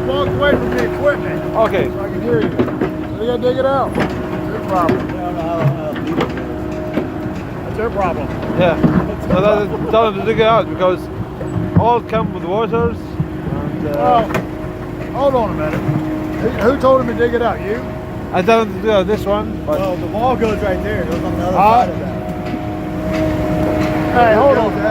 Walk away from the equipment. Okay. So I can hear you. So you gotta dig it out. That's their problem. I don't know how deep it is. That's their problem. Yeah. So tell them to dig it out because all come with waters. And, Well, hold on a minute. Who told him to dig it out? You? I tell them to do this one. But Well, the wall goes right there. It goes on the other side of that. Hey, hold on.